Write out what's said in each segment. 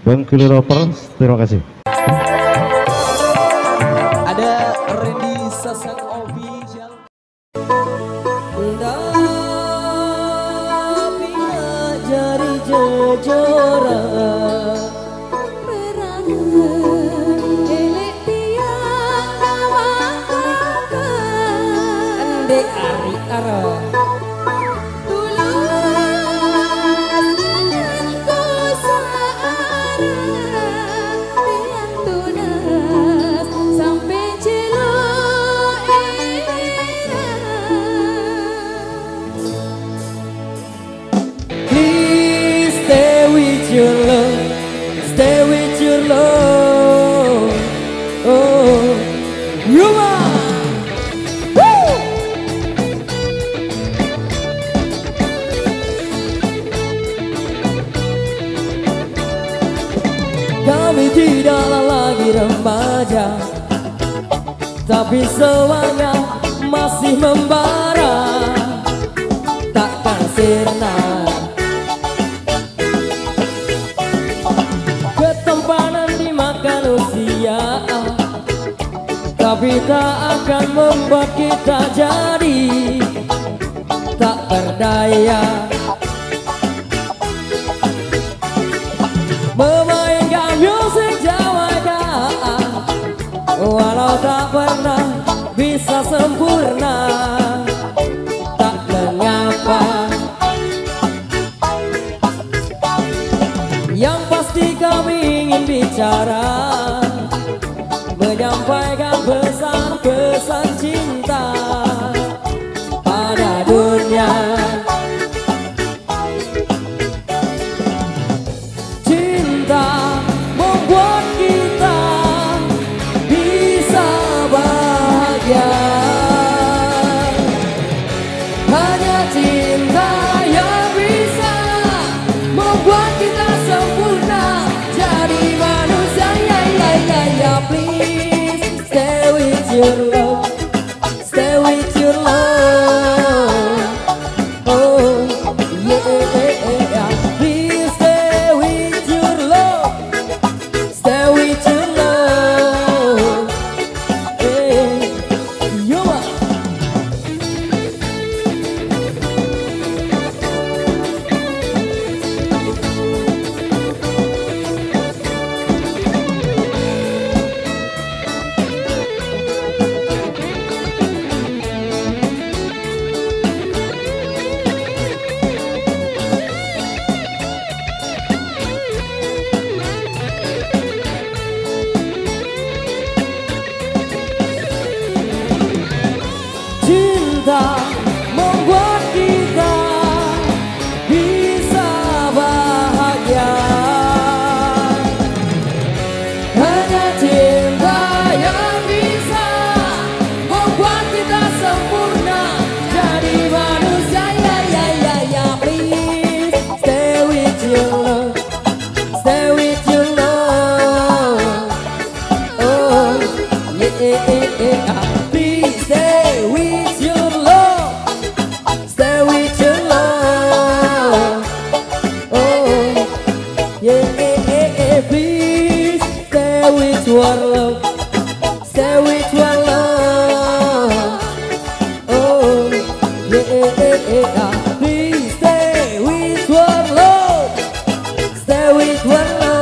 Bengkulu Rovers, terima kasih. Ada Randy Sasak Official. Tapi jari jejora Ande Ari Ara your love, stay with your love. Oh, you are. Woo! Kami tidaklah lagi remaja, tapi semuanya masih membara, takkan sirna. Tapi tak akan membuat kita jadi tak berdaya, memainkan musik Jawa walau tak pernah bisa sempurna. Tak mengapa, yang pasti kami ingin bicara, menyampaikan pesan-pesan cinta pada dunia. Cinta membuat kita bisa bahagia. Hanya cinta yang bisa membuat kita sempurna jadi manusia. Ya please stay with your love, stay with your love. Oh yeah, please stay with your love, stay with your love. Hey, you are. Cinta membuat kita bisa bahagia. Hanya cinta yang bisa membuat kita sempurna jadi manusia. Ya please stay with your love, stay with your love. Oh yeah. Please stay with your love, stay with your love. Oh yeah, please stay with your love, stay with your love. Oh yeah, please stay with your love, stay with your love.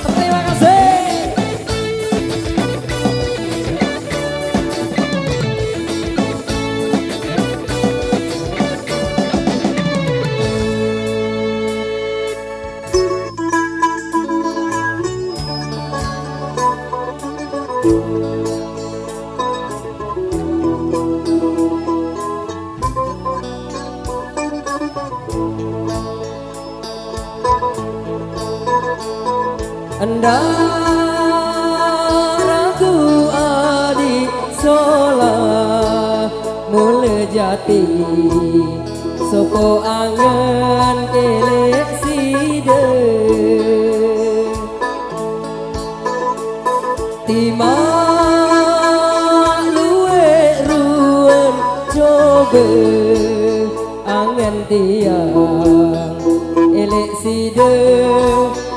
Terima kasih. Andaraku adik solah mulai jati soko angen elek side timak luwe ruwen coba angen tiap sayang elek si de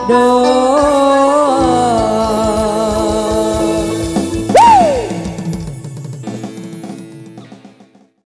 do